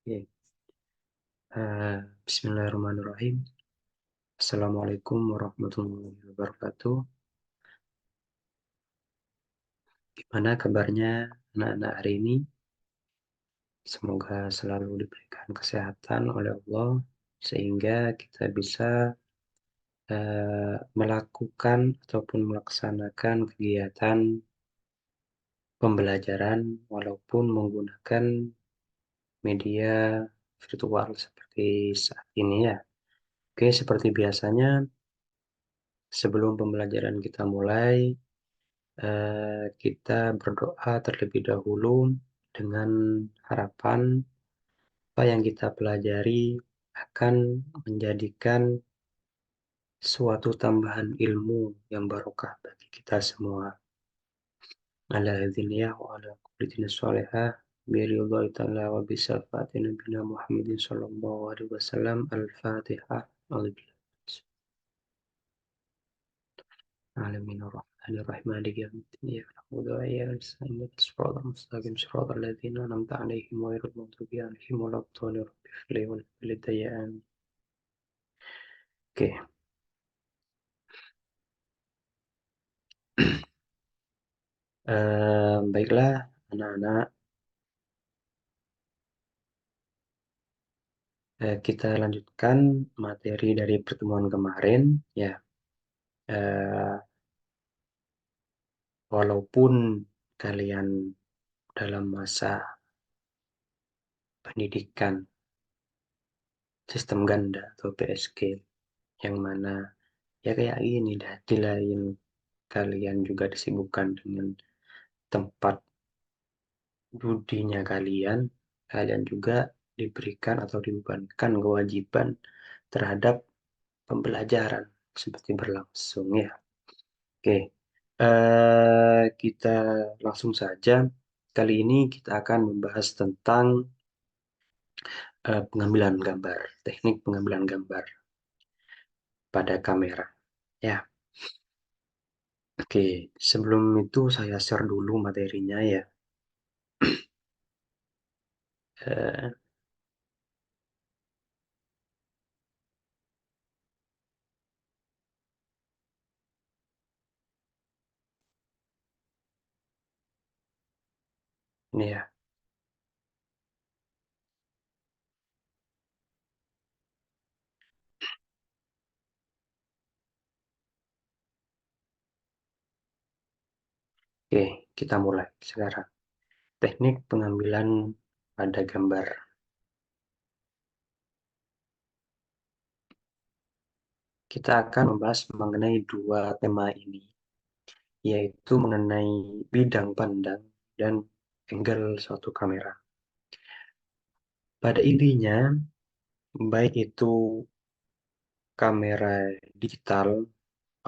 Oke. Bismillahirrahmanirrahim. Assalamualaikum warahmatullahi wabarakatuh. Gimana kabarnya anak-anak hari ini? Semoga selalu diberikan kesehatan oleh Allah sehingga kita bisa melakukan ataupun melaksanakan kegiatan pembelajaran walaupun menggunakan media virtual seperti saat ini ya. Oke, seperti biasanya sebelum pembelajaran kita mulai, kita berdoa terlebih dahulu dengan harapan apa yang kita pelajari akan menjadikan suatu tambahan ilmu yang barokah bagi kita semua. Ala hadziniyah wa ala kulli dinin sholihah biridha'i ta'ala wa bisafati nabiyina Muhammadin sallallahu alaihi wasallam. Al-Fatihah. العالمين الرحمن الرحيم مالك يوم الدين إياك نعبد وإياك نستعين اهدنا الصراط المستقيم صراط الذين أنعمت عليهم غير المغضوب عليهم ولا الضالين رب اغفر لي ولوالدي آمين. Oke, baiklah anak-anak, kita lanjutkan materi dari pertemuan kemarin ya. Eh, Walaupun kalian dalam masa pendidikan sistem ganda atau PSG yang mana ya kayak ini dah, di lain kalian juga disibukkan dengan tempat judinya kalian, kalian juga diberikan atau dibebankan kewajiban terhadap pembelajaran seperti berlangsung ya. Oke, kita langsung saja. Kali ini kita akan membahas tentang pengambilan gambar, teknik pengambilan gambar pada kamera. Ya, oke. Sebelum itu saya share dulu materinya ya. Eh, ini ya. Oke, kita mulai sekarang. Teknik pengambilan pada gambar. Kita akan membahas mengenai dua tema ini, yaitu mengenai bidang pandang dan angle suatu kamera. Pada intinya, baik itu kamera digital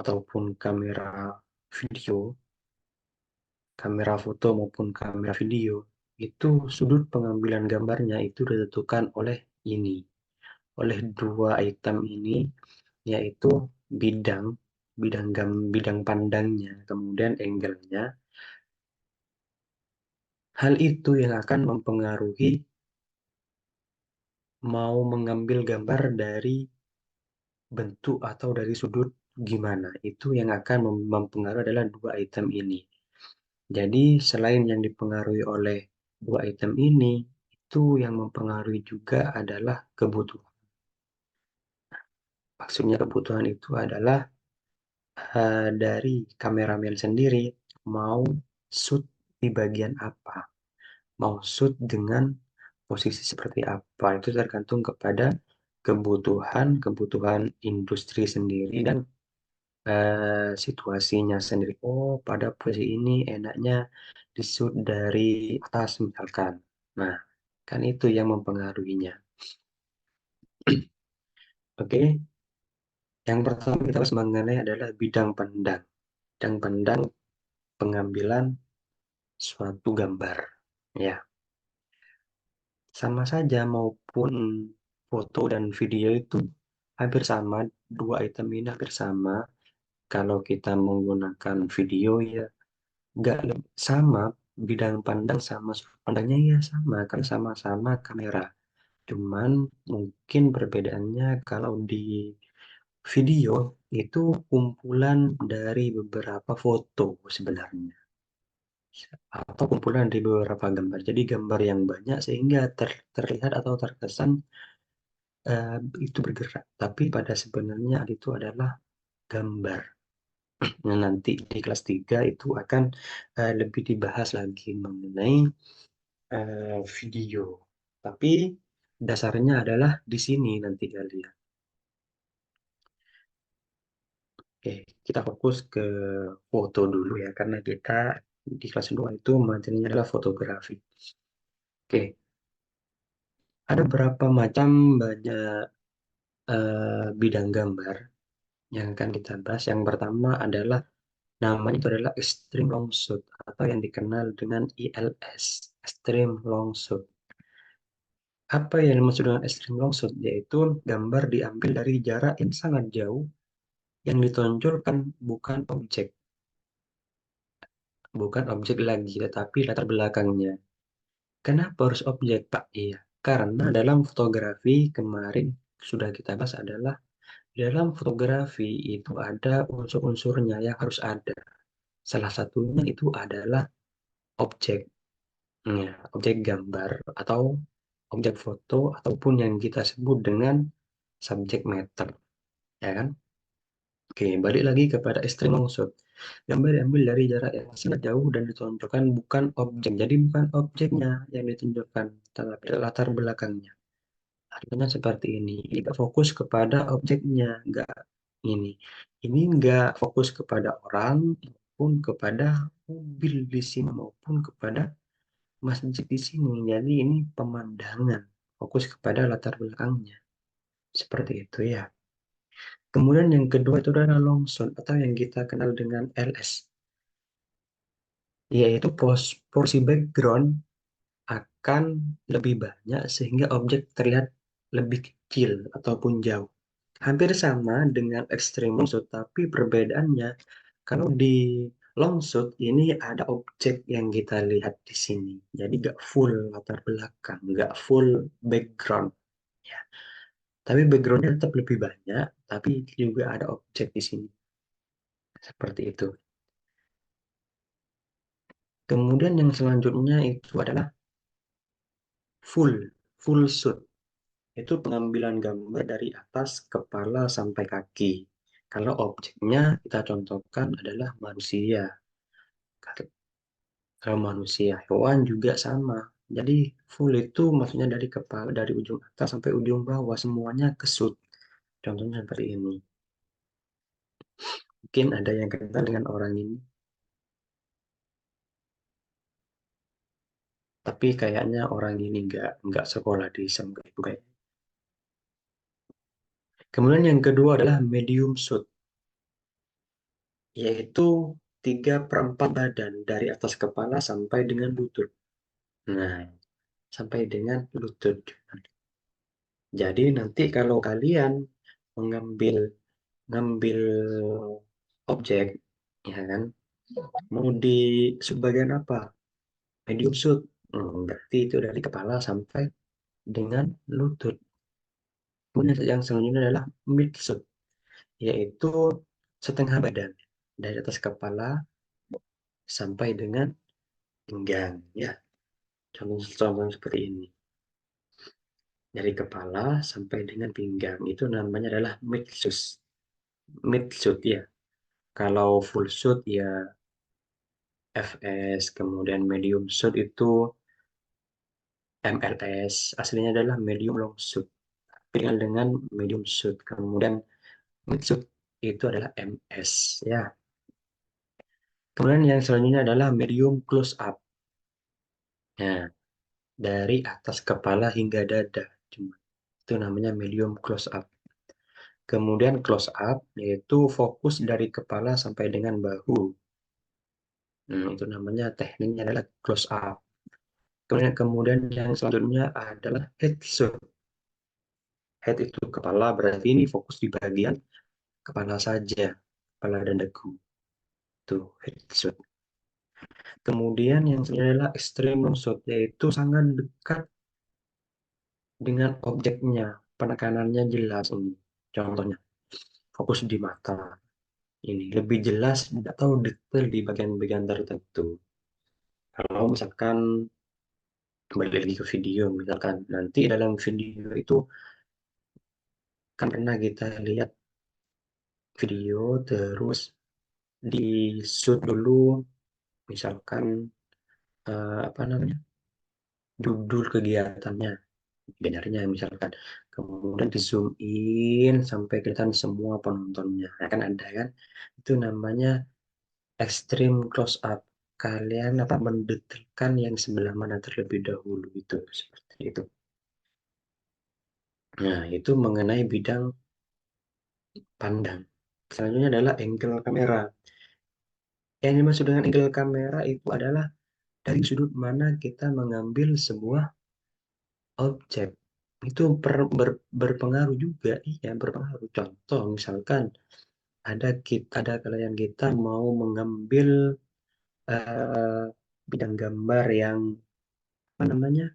ataupun kamera video, kamera foto maupun kamera video, itu sudut pengambilan gambarnya itu ditentukan oleh ini, oleh dua item ini, yaitu bidang, bidang pandangnya, kemudian angle-nya. Hal itu yang akan mempengaruhi mau mengambil gambar dari bentuk atau dari sudut gimana. Itu yang akan mempengaruhi adalah dua item ini. Jadi selain yang dipengaruhi oleh dua item ini, itu yang mempengaruhi juga adalah kebutuhan. Maksudnya kebutuhan itu adalah dari kameramen sendiri mau shoot di bagian apa, mau shoot dengan posisi seperti apa. Itu tergantung kepada kebutuhan industri sendiri dan situasinya sendiri. Oh, pada posisi ini enaknya di shoot dari atas misalkan. Nah, kan itu yang mempengaruhinya. Oke, yang pertama kita harus mengenai adalah bidang pandang. Bidang pandang pengambilan suatu gambar. Ya, sama saja maupun foto dan video itu hampir sama, dua item ini hampir sama. Kalau kita menggunakan video ya nggak sama, bidang pandang sama sudut pandangnya ya sama, kan sama-sama kamera. Cuman mungkin perbedaannya kalau di video itu kumpulan dari beberapa foto sebenarnya. Atau kumpulan dari beberapa gambar. Jadi gambar yang banyak sehingga terlihat atau terkesan eh, itu bergerak. Tapi pada sebenarnya itu adalah gambar. Nah, nanti di kelas 3 itu akan lebih dibahas lagi mengenai video. Tapi dasarnya adalah di sini nanti kalian. Oke, kita fokus ke foto dulu ya, karena kita di kelas 2 itu materinya adalah fotografi. Oke, ada berapa macam banyak bidang gambar yang akan kita bahas. Yang pertama adalah namanya itu adalah extreme long shot atau yang dikenal dengan ILS, extreme long shot. Apa yang dimaksud dengan extreme long shot? Yaitu gambar diambil dari jarak yang sangat jauh yang ditonjolkan bukan objek lagi, tetapi latar belakangnya. Kenapa harus objek, Pak? Iya, karena dalam fotografi kemarin sudah kita bahas adalah dalam fotografi itu ada unsur-unsurnya yang harus ada. Salah satunya itu adalah objek. Ya, objek gambar atau objek foto ataupun yang kita sebut dengan subject matter, ya kan? Oke, balik lagi kepada extreme long shot. Gambar diambil dari jarak yang sangat jauh dan ditonjolkan bukan objek. Jadi bukan objeknya yang ditunjukkan, tetapi latar belakangnya. Artinya seperti ini. Ini fokus kepada objeknya, nggak ini. Ini nggak fokus kepada orang maupun kepada mobil di sini maupun kepada masjid di sini. Jadi ini pemandangan, fokus kepada latar belakangnya. Seperti itu ya. Kemudian yang kedua itu adalah long shot atau yang kita kenal dengan LS, yaitu porsi background akan lebih banyak sehingga objek terlihat lebih kecil ataupun jauh. Hampir sama dengan extreme long shot, tapi perbedaannya kalau di long shot ini ada objek yang kita lihat di sini. Jadi nggak full latar belakang, nggak full background. Ya. Tapi backgroundnya tetap lebih banyak, tapi juga ada objek di sini. Seperti itu. Kemudian yang selanjutnya itu adalah full, full shoot. Itu pengambilan gambar dari atas kepala sampai kaki. Kalau objeknya kita contohkan adalah manusia. Kalau manusia, hewan juga sama. Jadi full itu maksudnya dari kepala, dari ujung atas sampai ujung bawah, semuanya kesut. Contohnya seperti ini. Mungkin ada yang kenal dengan orang ini, tapi kayaknya orang ini nggak sekolah di SMK itu kayak. Kemudian yang kedua adalah medium shoot, yaitu 3/4 badan dari atas kepala sampai dengan lutut. Nah, sampai dengan lutut. Jadi nanti kalau kalian mengambil ngambil objek, ya kan, mau di subbagian apa? Medium shoot. Berarti itu dari kepala sampai dengan lutut. Kemudian yang selanjutnya adalah mid shoot, yaitu setengah badan dari atas kepala sampai dengan pinggang. Ya, contoh seperti ini. Dari kepala sampai dengan pinggang itu namanya adalah mid shoot. Mid shoot ya. Kalau full shoot ya FS, kemudian medium shoot itu MLS, aslinya adalah medium long shoot. Pilihan dengan medium shoot, kemudian mid shoot itu adalah MS ya. Kemudian yang selanjutnya adalah medium close up. Nah, dari atas kepala hingga dada. Cuma itu namanya medium close up. Kemudian close up yaitu fokus dari kepala sampai dengan bahu. Itu namanya tekniknya adalah close up. Kemudian yang selanjutnya adalah headshot. Head itu kepala, berarti ini fokus di bagian kepala saja, kepala dan dagu. Itu headshot. Kemudian yang selanjutnya adalah extreme long shot, yaitu sangat dekat dengan objeknya, penekanannya jelas ini. Contohnya, fokus di mata. Ini lebih jelas atau detail di bagian-bagian tertentu. Kalau misalkan kembali lagi ke video, misalkan nanti dalam video itu kan pernah kita lihat video terus di shoot dulu, misalkan apa namanya, judul kegiatannya, benarnya misalkan, kemudian di zoom in sampai kelihatan semua penontonnya. Nah, kan ada kan, itu namanya extreme close up. Kalian apa mendetailkan yang sebelah mana terlebih dahulu, itu seperti itu. Nah, itu mengenai bidang pandang. Selanjutnya adalah angle kamera. Yang dimaksud dengan angle kamera itu adalah dari sudut mana kita mengambil sebuah objek. Itu berpengaruh juga, iya berpengaruh. Contoh misalkan ada klien kita mau mengambil eh, bidang gambar yang apa namanya,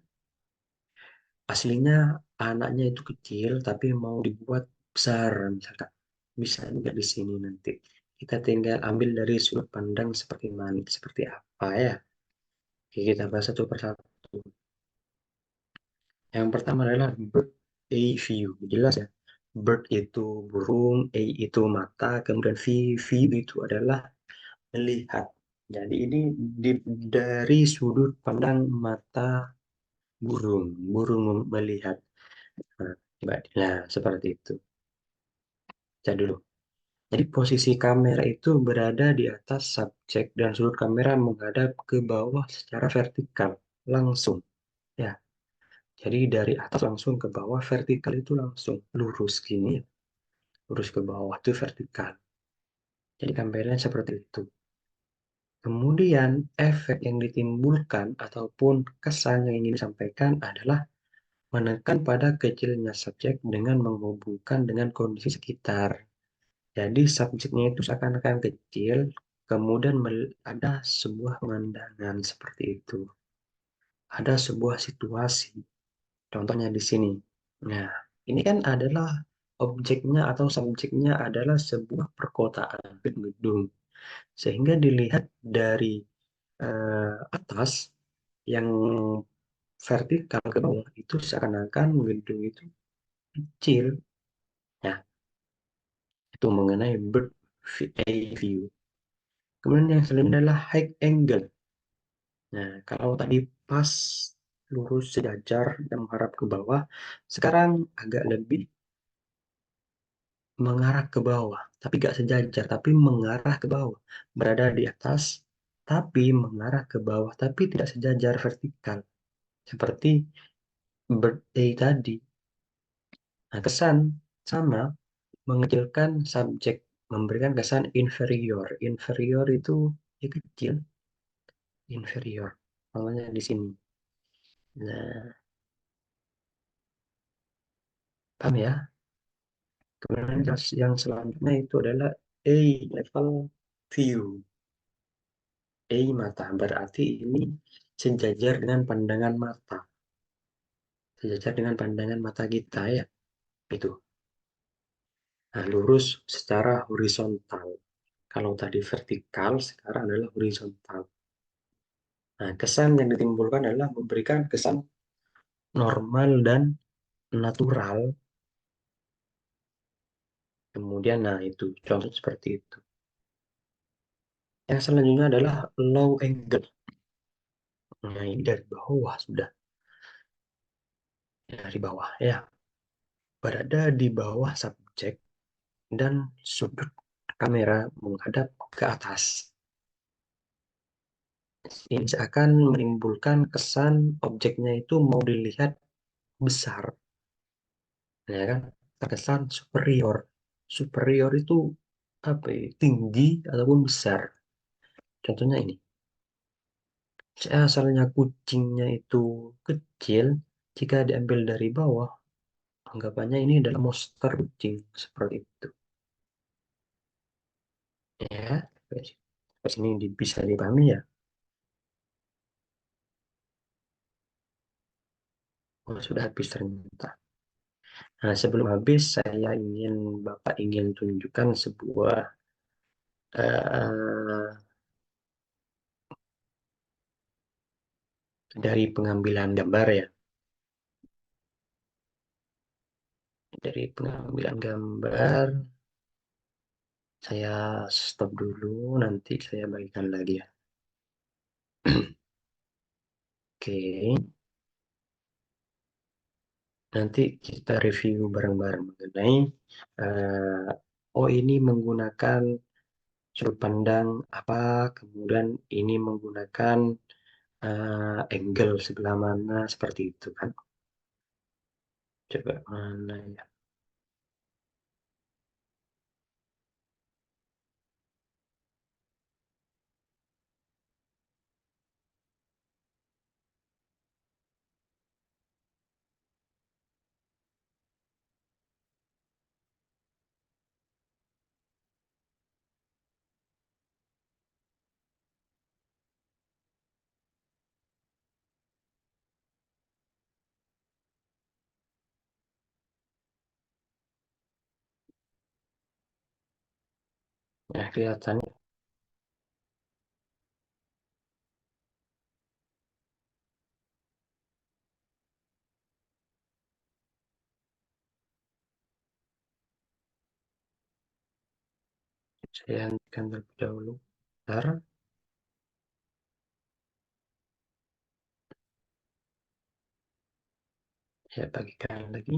aslinya anaknya itu kecil tapi mau dibuat besar misalkan. Bisa juga di sini nanti. Kita tinggal ambil dari sudut pandang seperti mana, seperti apa ya. Oke, kita bahas satu persatu. Yang pertama adalah bird eye view. Jelas ya. Bird itu burung, eye itu mata, kemudian view itu adalah melihat. Jadi ini dari sudut pandang mata burung, burung melihat. Nah, coba, nah seperti itu. Cek dulu. Jadi posisi kamera itu berada di atas subjek dan sudut kamera menghadap ke bawah secara vertikal, langsung. Ya, jadi dari atas langsung ke bawah, vertikal itu langsung lurus gini, lurus ke bawah itu vertikal. Jadi kameranya seperti itu. Kemudian efek yang ditimbulkan ataupun kesan yang ingin disampaikan adalah menekan pada kecilnya subjek dengan menghubungkan dengan kondisi sekitar. Jadi subjeknya itu seakan-akan kecil, kemudian ada sebuah pemandangan seperti itu. Ada sebuah situasi. Contohnya di sini. Nah, ini kan adalah objeknya atau subjeknya adalah sebuah perkotaan gedung. Sehingga dilihat dari atas yang vertikal ke bawah itu seakan-akan gedung itu kecil. Nah, itu mengenai bird eye view. Kemudian yang selanjutnya adalah high angle. Nah, kalau tadi pas lurus sejajar dan menghadap ke bawah, sekarang agak lebih mengarah ke bawah, tapi gak sejajar, tapi mengarah ke bawah. Berada di atas, tapi mengarah ke bawah, tapi tidak sejajar vertikal. Seperti bird eye tadi. Nah, kesan sama mengecilkan subjek, memberikan kesan inferior. Inferior itu ya kecil, inferior. Namanya di sini. Nah, paham ya? Kemudian yang selanjutnya itu adalah A level view. A mata berarti ini sejajar dengan pandangan mata. Sejajar dengan pandangan mata kita ya. Itu. Nah, lurus secara horizontal. Kalau tadi vertikal, sekarang adalah horizontal. Nah, kesan yang ditimbulkan adalah memberikan kesan normal dan natural. Kemudian, nah itu contoh seperti itu. Yang selanjutnya adalah low angle. Nah, ini dari bawah sudah. Dari bawah ya. Berada di bawah subjek dan sudut kamera menghadap ke atas. Ini seakan menimbulkan kesan objeknya itu mau dilihat besar, ya kan? Terkesan superior. Superior itu apa ya? Tinggi ataupun besar. Contohnya ini. Asalnya kucingnya itu kecil, jika diambil dari bawah, anggapannya ini adalah monster kucing seperti itu. Ya, terus ini bisa dipahami ya. Oh, sudah habis ternyata. Nah, sebelum habis, Bapak ingin tunjukkan sebuah eh, dari pengambilan gambar ya. Dari pengambilan gambar, saya stop dulu, nanti saya bagikan lagi ya. Oke, nanti kita review bareng-bareng mengenai, eh, oh ini menggunakan sudut pandang apa, kemudian ini menggunakan angle sebelah mana, seperti itu kan. Coba mana ya. Nah, kelihatannya saya hentikan terlebih dahulu. Bentar, saya bagikan lagi.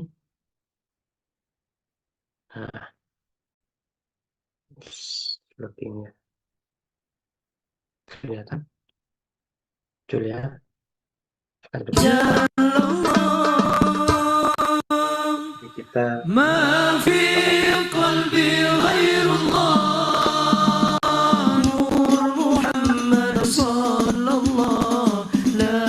Nah, sepertinya kelihatan. Julia, ada depan. Ini kita ما في قلبي غير الله نور محمد صلى الله لا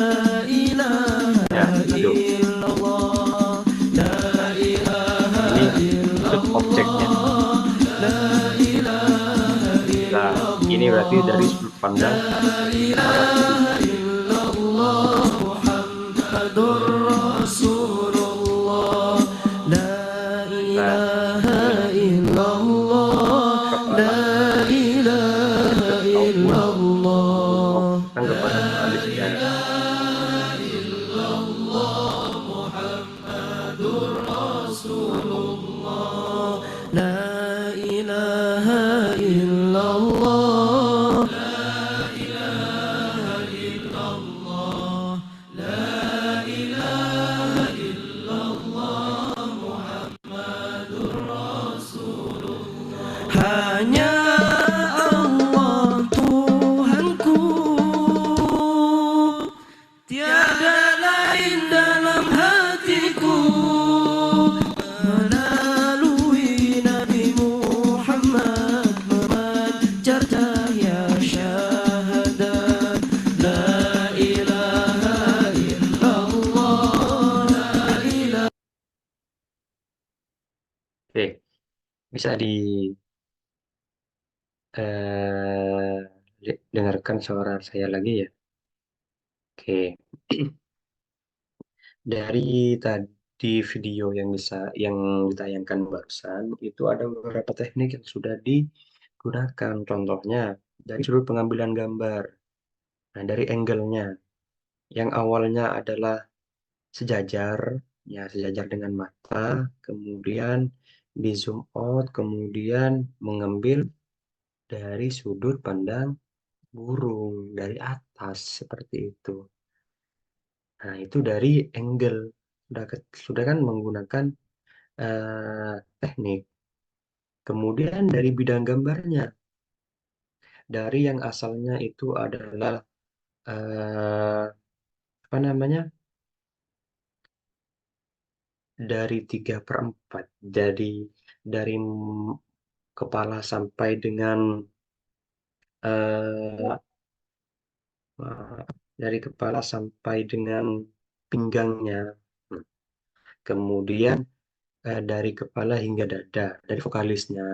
إله ya, aduh, إلا الله لا إله ini إلا untuk objeknya. الله لا إله Nah, إلا ini berarti dari الله sudut pandang لا Arab. إله إلا الله محمد رسول الله لا Nah, إله ini إلا الله kepala لا إله ataupun إلا الله menghubungkan kepada vokalis dan لا إله إلا الله hanya Allah Tuhanku, tiada lain dalam hatiku melalui Nabi Muhammad memancar cahaya syahadat. La ilaha illallah, la ilaha. oke, bisa eh, dengarkan suara saya lagi ya. Oke, dari tadi video yang ditayangkan barusan itu ada beberapa teknik yang sudah digunakan. Contohnya dari sudut pengambilan gambar, nah dari angle-nya yang awalnya adalah sejajar, ya sejajar dengan mata, kemudian di zoom out, kemudian mengambil dari sudut pandang burung dari atas seperti itu. Nah, itu dari angle. Sudah kan menggunakan teknik. Kemudian dari bidang gambarnya, dari yang asalnya itu adalah apa namanya, dari 3/4. Jadi dari kepala sampai dengan eh, dari kepala sampai dengan pinggangnya. Hmm. Kemudian dari kepala hingga dada, dari vokalisnya.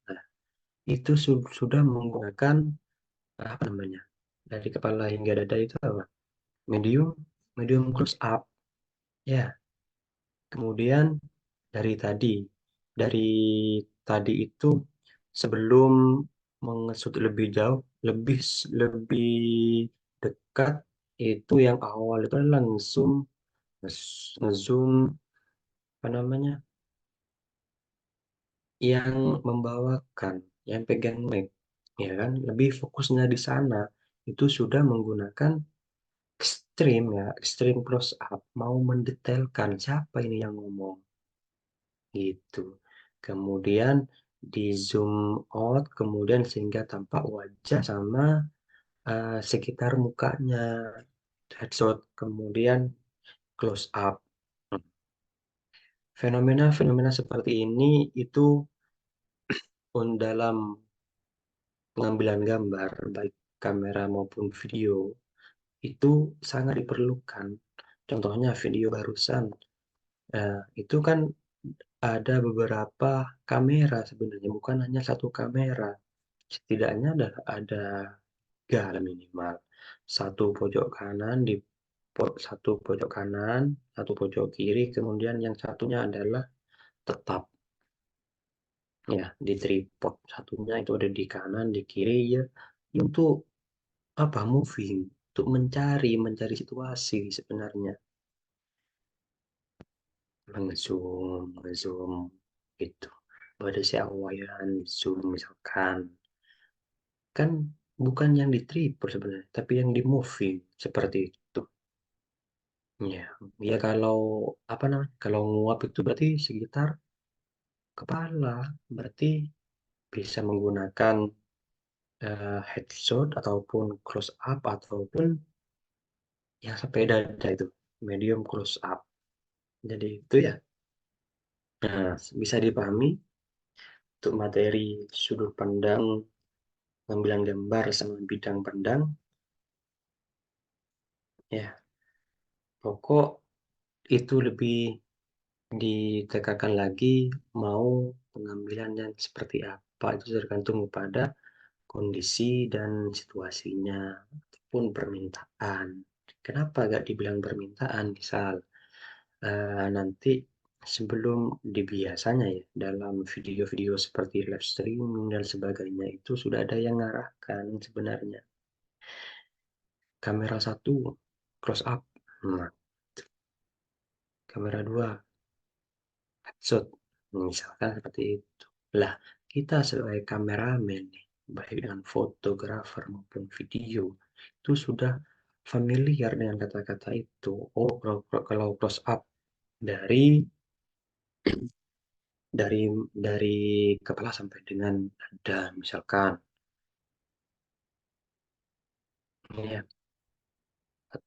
Nah, itu sudah menggunakan apa namanya? Dari kepala hingga dada itu apa? Medium, medium close up. Ya, kemudian dari tadi, dari tadi itu sebelum mengesut lebih jauh, lebih dekat itu yang awal itu adalah ngezoom, ngezoom apa namanya, yang membawakan, yang pegang mic, ya kan, lebih fokusnya di sana. Itu sudah menggunakan ekstrim ya, ekstrim close up, mau mendetailkan siapa ini yang ngomong gitu. Kemudian di zoom out, kemudian sehingga tampak wajah sama sekitar mukanya, headshot, kemudian close up. Fenomena-fenomena seperti ini itu dalam pengambilan gambar, baik kamera maupun video, itu sangat diperlukan. Contohnya video barusan, itu kan ada beberapa kamera sebenarnya, bukan hanya satu kamera. Setidaknya ada tiga lah minimal. Satu pojok kanan di satu pojok kanan, satu pojok kiri, kemudian yang satunya adalah tetap ya di tripod. Satunya itu ada di kanan, di kiri ya untuk apa moving, untuk mencari situasi sebenarnya. Ngezoom, ngezoom gitu. Pada si awayan zoom misalkan kan bukan yang di tripod sebenarnya, tapi yang di moving seperti itu. Ya, ya kalau apa namanya? Kalau nguap itu berarti sekitar kepala, berarti bisa menggunakan headshot ataupun close up ataupun yang sampai dada itu medium close up. Jadi itu ya. Nah, bisa dipahami untuk materi sudut pandang pengambilan gambar sama bidang pandang ya. Pokok itu lebih ditekankan lagi mau pengambilan yang seperti apa itu tergantung pada kondisi dan situasinya ataupun permintaan. Kenapa gak dibilang permintaan? Misal nanti sebelum di biasanya ya dalam video-video seperti live streaming dan sebagainya itu sudah ada yang mengarahkan sebenarnya kamera satu close up, nah, kamera dua headshot, misalkan seperti itu. Lah, kita sebagai kameramen nih, baik dengan fotografer maupun video, itu sudah familiar dengan kata-kata itu. Oh, kalau close up dari dari dari kepala sampai dengan dada, misalkan, ya,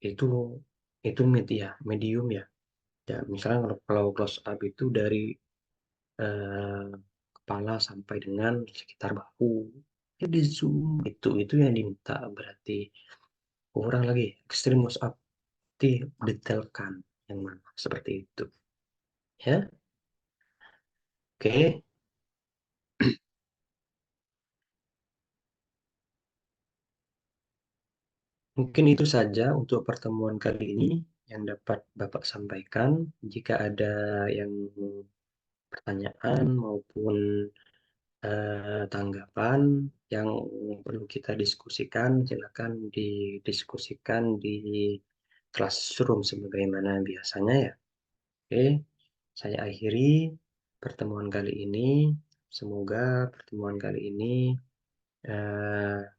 itu itu medium ya. Ya, misalnya kalau close up itu dari eh, kepala sampai dengan sekitar bahu. Jadi zoom itu yang diminta berarti kurang lagi ekstrim close up detailkan yang mana seperti itu ya. Oke, mungkin itu saja untuk pertemuan kali ini yang dapat Bapak sampaikan. Jika ada yang pertanyaan maupun tanggapan yang perlu kita diskusikan, silakan didiskusikan di classroom sebagaimana biasanya ya. Oke, saya akhiri pertemuan kali ini. Semoga pertemuan kali ini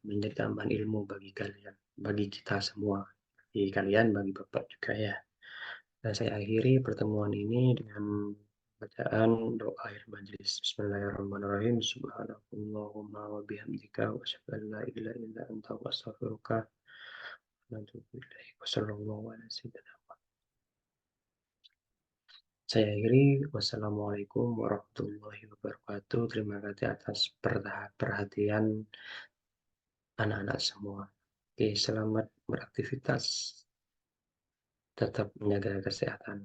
menjadi tambahan ilmu bagi kalian, bagi kita semua, bagi kalian, bagi Bapak juga ya. Dan saya akhiri pertemuan ini dengan bacaan doa akhir majelis. Bismillahirrahmanirrahim. Subhanakallahumma wa bihamdika wa asyhadu an la ilaha illa anta wa astaghfiruka wa atubu ilaik. Wassallallahu ala sayyidina. Saya akhiri. Wassalamualaikum warahmatullahi wabarakatuh. Terima kasih atas perhatian anak-anak semua. Oke, selamat beraktivitas. Tetap menjaga kesehatan.